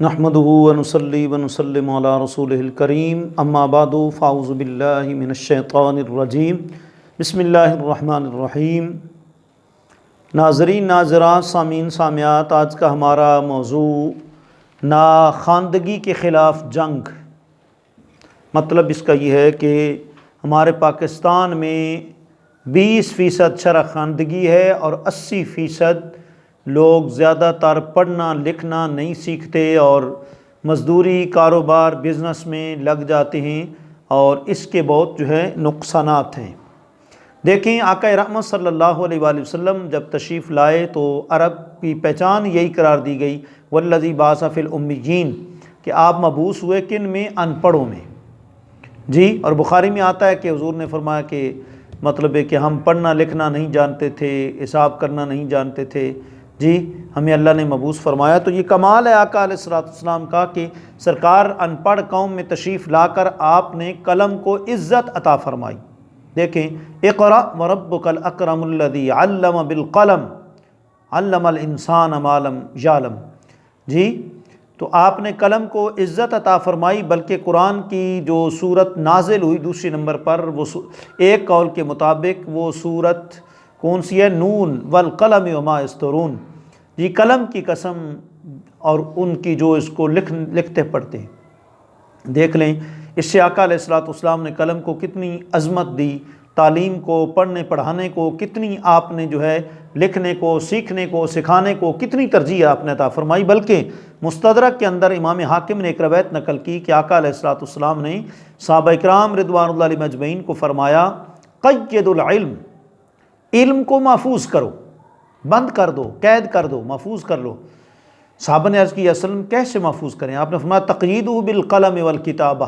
نحمدہ ونصلی ونسلم علی رسولہ الکریم اما بعد فاعوذ باللہ من الشیطان الرجیم بسم اللہ الرحمن الرحیم۔ ناظرین ناظرات سامعین سامعات، آج کا ہمارا موضوع ناخواندگی کے خلاف جنگ۔ مطلب اس کا یہ ہے کہ ہمارے پاکستان میں 20% شرح خواندگی ہے اور 80% لوگ زیادہ تر پڑھنا لکھنا نہیں سیکھتے اور مزدوری کاروبار بزنس میں لگ جاتے ہیں، اور اس کے بہت نقصانات ہیں۔ دیکھیں آقا رحمت صلی اللہ علیہ وآلہ وسلم جب تشریف لائے تو عرب کی پہچان یہی قرار دی گئی، والذی بعث فی الامیین، کہ آپ مبعوث ہوئے کن میں؟ ان پڑھوں میں۔ جی، اور بخاری میں آتا ہے کہ حضور نے فرمایا کہ مطلب ہے کہ ہم پڑھنا لکھنا نہیں جانتے تھے، حساب کرنا نہیں جانتے تھے، جی ہمیں اللہ نے مبعوث فرمایا۔ تو یہ کمال ہے آقا علیہ السلام کا کہ سرکار ان پڑھ قوم میں تشریف لا کر آپ نے قلم کو عزت عطا فرمائی۔ دیکھیں، اقرأ وربک الاکرم الذی علم بالقلم علم الانسان ما لم یعلم۔ جی، تو آپ نے قلم کو عزت عطا فرمائی، بلکہ قرآن کی جو سورت نازل ہوئی دوسری نمبر پر، وہ ایک قول کے مطابق وہ سورت کون سی ہے؟ نون والقلم وما یسطرون۔ جی، قلم کی قسم اور ان کی جو اس کو لکھتے پڑھتے ہیں۔ دیکھ لیں، اس سے آقا علیہ السلام نے قلم کو کتنی عظمت دی، تعلیم کو، پڑھنے پڑھانے کو کتنی آپ نے لکھنے کو، سیکھنے کو، سکھانے کو کتنی ترجیح آپ نے عطا فرمائی۔ بلکہ مستدرک کے اندر امام حاکم نے ایک روایت نقل کی کہ آقا علیہ السلام نے صحابہ اکرام رضوان اللہ علیہم اجمعین کو فرمایا، قید العلم، علم کو محفوظ کرو، بند کر دو، قید کر دو، محفوظ کر لو۔ صحابہ نے عرض کی یا وسلم کیسے محفوظ کریں؟ آپ نے فرمایا تقییدہ بالقلم والکتابہ،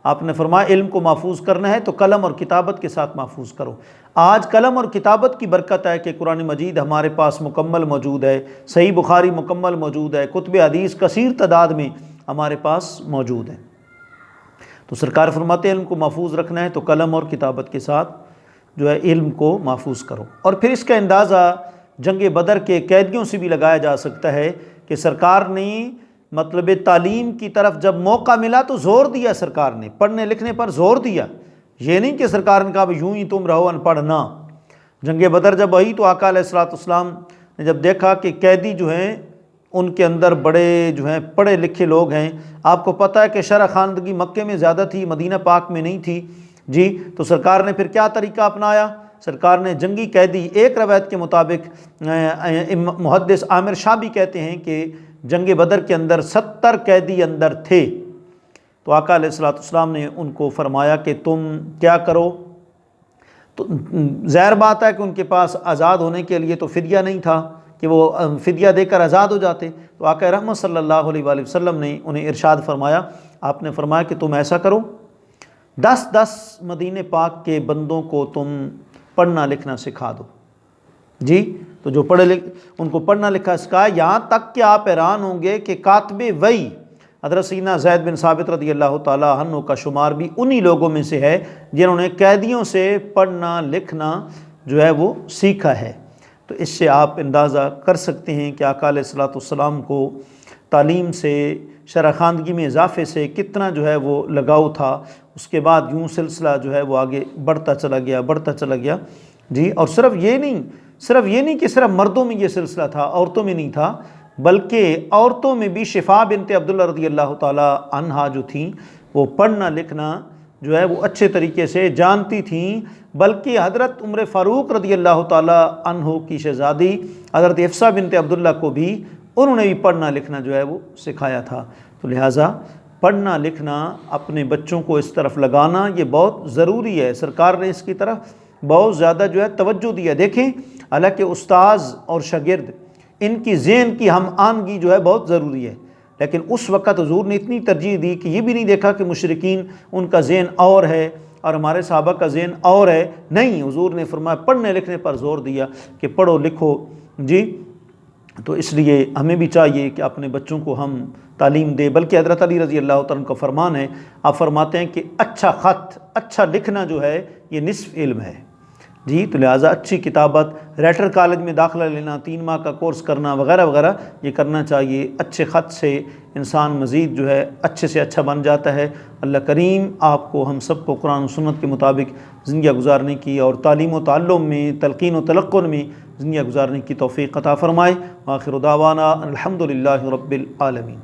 آپ نے فرمایا علم کو محفوظ کرنا ہے تو قلم اور کتابت کے ساتھ محفوظ کرو۔ آج قلم اور کتابت کی برکت ہے کہ قرآن مجید ہمارے پاس مکمل موجود ہے، صحیح بخاری مکمل موجود ہے، کتب حدیث کثیر تعداد میں ہمارے پاس موجود ہے۔ تو سرکار فرماتے ہیں علم کو محفوظ رکھنا ہے تو قلم اور کتابت کے ساتھ علم کو محفوظ کرو۔ اور پھر اس کا اندازہ جنگ بدر کے قیدیوں سے بھی لگایا جا سکتا ہے کہ سرکار نے مطلب تعلیم کی طرف جب موقع ملا تو زور دیا، سرکار نے پڑھنے لکھنے پر زور دیا۔ یہ نہیں کہ سرکار نے کہا یوں ہی تم رہو ان پڑھ نہ۔ جنگ بدر جب آئی تو آقا علیہ السلام نے جب دیکھا کہ قیدی ان کے اندر بڑے پڑھے لکھے لوگ ہیں، آپ کو پتہ ہے کہ شرح خواندگی مکے میں زیادہ تھی، مدینہ پاک میں نہیں تھی، جی تو سرکار نے پھر کیا طریقہ اپنایا؟ سرکار نے جنگی قیدی، ایک روایت کے مطابق محدث عامر شاہ بھی کہتے ہیں کہ جنگ بدر کے اندر 70 قیدی اندر تھے، تو آقا علیہ السلام نے ان کو فرمایا کہ تم کیا کرو؟ تو ظاہر بات ہے کہ ان کے پاس آزاد ہونے کے لیے تو فدیہ نہیں تھا کہ وہ فدیہ دے کر آزاد ہو جاتے، تو آقا رحمت صلی اللہ علیہ وآلہ وسلم نے انہیں ارشاد فرمایا، آپ نے فرمایا کہ تم ایسا کرو، 10 مدینہ پاک کے بندوں کو تم پڑھنا لکھنا سکھا دو۔ جی، تو جو ان کو پڑھنا لکھنا سکھایا، یہاں تک کہ آپ حیران ہوں گے کہ کاتب وحی حضرت سیدنا زید بن ثابت رضی اللہ تعالی عنہ کا شمار بھی انہی لوگوں میں سے ہے جنہوں نے قیدیوں سے پڑھنا لکھنا وہ سیکھا ہے۔ تو اس سے آپ اندازہ کر سکتے ہیں کہ آقا علیہ السلام کو تعلیم سے، شرح خواندگی میں اضافے سے کتنا وہ لگاؤ تھا۔ اس کے بعد یوں سلسلہ وہ آگے بڑھتا چلا گیا۔ جی، اور صرف یہ نہیں کہ صرف مردوں میں یہ سلسلہ تھا، عورتوں میں نہیں تھا، بلکہ عورتوں میں بھی شفا بنت عبداللہ رضی اللہ تعالی عنہا جو تھیں، وہ پڑھنا لکھنا وہ اچھے طریقے سے جانتی تھیں، بلکہ حضرت عمر فاروق رضی اللہ تعالی عنہ کی شہزادی حضرت حفصہ بنت عبداللہ کو بھی انہوں نے بھی پڑھنا لکھنا وہ سکھایا تھا۔ تو لہٰذا پڑھنا لکھنا، اپنے بچوں کو اس طرف لگانا یہ بہت ضروری ہے۔ سرکار نے اس کی طرف بہت زیادہ توجہ دیا۔ دیکھیں، حالانکہ استاذ اور شاگرد ان کی ذہن کی ہم آہنگی بہت ضروری ہے، لیکن اس وقت حضور نے اتنی ترجیح دی کہ یہ بھی نہیں دیکھا کہ مشرکین ان کا ذہن اور ہے اور ہمارے صحابہ کا ذہن اور ہے، نہیں، حضور نے فرمایا پڑھنے لکھنے پر زور دیا کہ پڑھو لکھو۔ جی، تو اس لیے ہمیں بھی چاہیے کہ اپنے بچوں کو ہم تعلیم دے، بلکہ حضرت علی رضی اللہ تعالیٰ کا فرمان ہے، آپ فرماتے ہیں کہ اچھا خط، اچھا لکھنا یہ نصف علم ہے۔ جی تو لہٰذا اچھی کتابت، ریٹر کالج میں داخلہ لینا، 3 ماہ کا کورس کرنا وغیرہ وغیرہ یہ کرنا چاہیے۔ اچھے خط سے انسان مزید جو ہے اچھے سے اچھا بن جاتا ہے۔ اللہ کریم آپ کو ہم سب کو قرآن و سنت کے مطابق زندگیاں گزارنے کی اور تعلیم و تعلم میں، تلقین و تلقن میں زندگیاں گزارنے کی توفیق عطا فرمائے۔ آخر دعوانا الحمدللہ رب العالمین۔